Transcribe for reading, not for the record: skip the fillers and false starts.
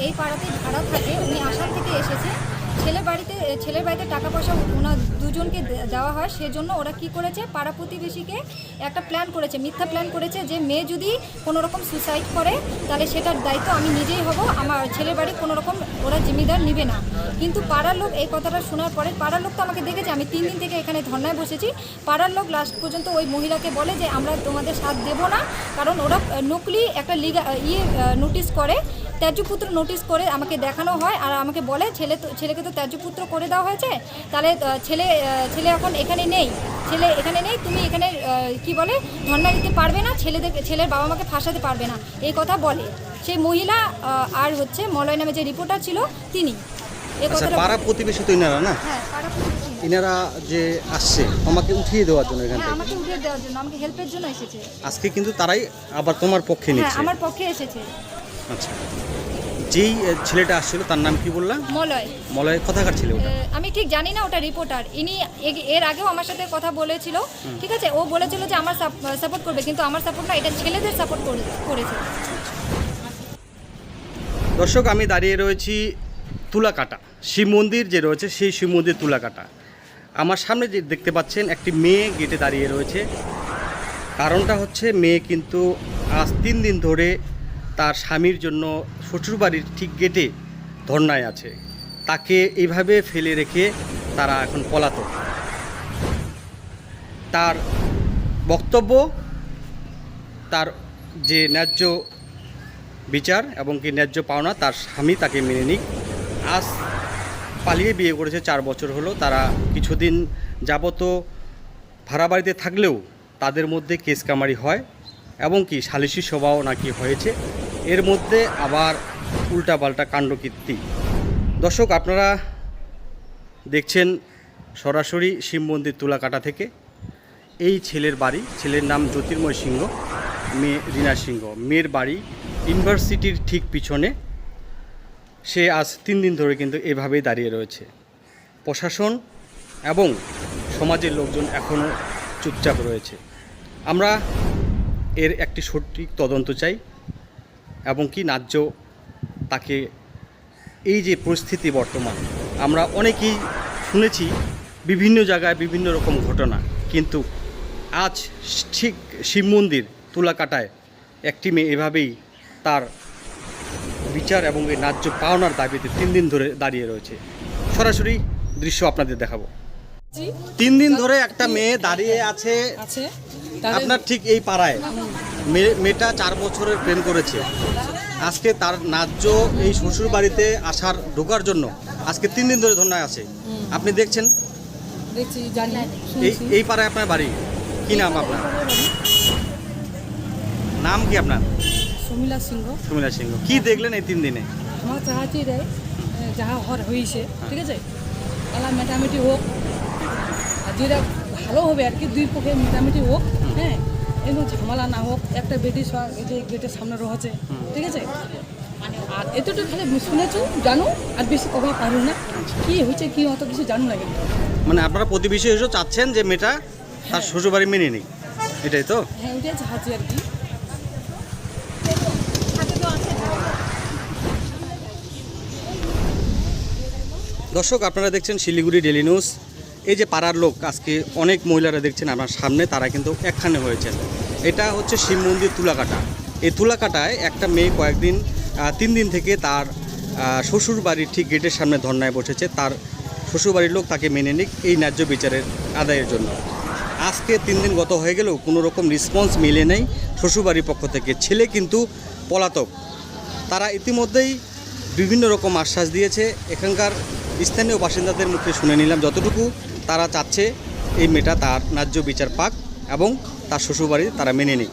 এই পাড়াতেই ভাড়া থাকে, উনি আসাম থেকে এসেছে। ছেলের বাড়িতে টাকা পয়সা ওনার দুজনকে দেওয়া হয়, সেজন্য ওরা কি করেছে, পাড়া প্রতিবেশীকে একটা প্ল্যান করেছে, মিথ্যা প্ল্যান করেছে যে মেয়ে যদি কোনো রকম সুসাইড করে তাহলে সেটার দায়িত্ব আমি নিজেই হব, আমার ছেলের বাড়ি কোনো রকম ওরা জিম্মেদার নেবে না। কিন্তু পাড়ার লোক এই কথাটা শোনার পরে, পাড়ার লোক তো আমাকে দেখেছে, আমি 3 দিন থেকে এখানে ধর্নায় বসেছি। পাড়ার লোক লাস্ট পর্যন্ত ওই মহিলাকে বলে যে আমরা তোমাদের সাথ দেবো না, কারণ ওরা নকলি একটা নোটিশ করে, ত্যায্যপুত্র নোটিশ করে আমাকে দেখানো হয়, আর আমাকে বলে ছেলেকে তো ত্যায্যপুত্র করে দেওয়া হয়েছে, তাহলে ছেলে এখন এখানে নেই, তুমি এখানে কি বলে ধর্ণা দিতে পারবে না, ছেলের বাবা মাকে ফাঁসাতে পারবে না, এই কথা বলে সেই মহিলা। আর হচ্ছে মলয় নামে যে রিপোর্টার ছিল তিনি এই কথাটা। পাড়া প্রতিবেশী তো ইনারা না? হ্যাঁ, পাড়া প্রতিবেশী। ইনারা যে আসছে আমাকে উঠিয়ে দেওয়ার জন্য এখান হ্যাঁ, থেকে, আমাকে উঠিয়ে দেওয়ার জন্য, আমাকে হেল্পের জন্য এসেছে। আজকে কিন্তু তারাই আবার তোমার পক্ষে হ্যাঁ, নিচ্ছে? আমার পক্ষে এসেছে। আচ্ছা, যেই ছেলেটা আসছিল তার নাম কি বললাম? মলয়। মলয় কোথাকার ছিল ওটা? আমি ঠিক জানি না, ওটা রিপোর্টার। ইনি এর আগেও আমার সাথে কথা বলেছিল, ঠিক আছে, ও বলেছিল যে আমার সাপোর্ট করবে, কিন্তু আমার সাপোর্ট না, এটা ছেলেদের সাপোর্ট করেছে। দর্শক, আমি দাঁড়িয়ে রয়েছি তুলাকাটা শিব মন্দির যে রয়েছে, সেই শিব মন্দির তুলাকাটা। আমার সামনে যে দেখতে পাচ্ছেন একটি মেয়ে গেটে দাঁড়িয়ে রয়েছে। কারণটা হচ্ছে মেয়ে কিন্তু আজ 3 দিন ধরে তার স্বামীর জন্য শ্বশুরবাড়ির ঠিক গেটে ধর্নায় আছে। তাকে এইভাবে ফেলে রেখে তারা এখন পলাতক। তার বক্তব্য, তার যে ন্যায্য বিচার এবং কি ন্যায্য পাওনা তার স্বামী তাকে মেনে নিক। আজ পালিয়ে বিয়ে করেছে, 4 বছর হলো। তারা কিছুদিন যাবত ভাড়া বাড়িতে থাকলেও তাদের মধ্যে কেস কামারি হয় এবং কি সালিশি সভাও নাকি হয়েছে। এর মধ্যে আবার উল্টাপাল্টা কাণ্ডকীর্তি। দর্শক, আপনারা দেখছেন সরাসরি শিব মন্দির তুলাকাটা থেকে। এই ছেলের বাড়ি, ছেলের নাম জ্যোতির্ময় সিংহ, মেয়ে রীনা সিংহ। মেয়ের বাড়ি ইউনিভার্সিটির ঠিক পিছনে। সে আজ 3 দিন ধরে কিন্তু এভাবেই দাঁড়িয়ে রয়েছে। প্রশাসন এবং সমাজের লোকজন এখনও চুপচাপ রয়েছে। আমরা এর একটি সঠিক তদন্ত চাই এবং কি ন্যায্য তাকে। এই যে পরিস্থিতি বর্তমান, আমরা অনেকেই শুনেছি বিভিন্ন জায়গায় বিভিন্ন রকম ঘটনা, কিন্তু আজ ঠিক শিব মন্দির তুলাকাটায় একটি মেয়ে এভাবেই তার বিচার এবং এই ন্যায্য পাওনার দাবিতে 3 দিন ধরে দাঁড়িয়ে রয়েছে। সরাসরি দৃশ্য আপনাদের দেখাবো। 3 দিন ধরে একটা মেয়ে দাঁড়িয়ে আছে আপনার ঠিক এই পাড়ায়। মেয়েটা 4 বছরের প্রেম করেছে। আজকে তার ন্যায্য এই শ্বশুর বাড়িতে ঢোকার জন্য আজকে 3 দিন ধরে ধর্নায় আছে। আপনি দেখছেন? দেখছি, জানি। এই পাড়ায় আপনার বাড়ি? কি নাম আপনার? নাম কি আপনার? সুমিলা সিংহ। সুমিলা সিংহ। কি দেখলেন এই 3 দিনে? আমার চাহাচ্ছি রে যাহা হয়েছে, ঠিক আছে, তাহলে মেটামেটি হোক, আর যেটা ভালো হবে আর কি, দুই পক্ষে মেটামেটি হোক। হ্যাঁ, একদম ঝামেলা না হোক। একটা বেটি যে গেটের সামনে রয়েছে, ঠিক আছে, আর এতটুকু খালি শুনেছো, জানো, আর বেশি কথা পারো না। কি হয়েছে কি অত কিছু জানো না কিন্তু। মানে আপনারা প্রতিবেশী হিসেবে চাচ্ছেন যে মেয়েটা তার শ্বশুরবাড়ি মেনে নিক, এটাই তো? হ্যাঁ, ওইটাই চাহাচ্ছি আর কি। দর্শক, আপনারা দেখছেন শিলিগুড়ি ডেলি নিউজ। এই যে পাড়ার লোক, আজকে অনেক মহিলারা দেখছেন আমার সামনে, তারা কিন্তু একখানে হয়েছেন। এটা হচ্ছে শিব মন্দির তুলাকাটা। এই তুলাকাটায় একটা মেয়ে 3 দিন থেকে তার শ্বশুর বাড়ির ঠিক গেটের সামনে ধর্নায় বসেছে। তার শ্বশুরবাড়ির লোক তাকে মেনে নিক এই ন্যায্য বিচারের আদায়ের জন্য। আজকে 3 দিন গত হয়ে গেলেও কোনো রকম রেসপন্স মিলে নেই শ্বশুরবাড়ির পক্ষ থেকে। ছেলে কিন্তু পলাতক। তারা ইতিমধ্যেই বিভিন্ন রকম আশ্বাস দিয়েছে। এখানকার স্থানীয় বাসিন্দাদের মুখে শুনে নিলাম যতটুকু, তারা চাচ্ছে এই মেয়েটা তার ন্যায্য বিচার পাক এবং তার শ্বশুরবাড়ি তারা মেনে নিক।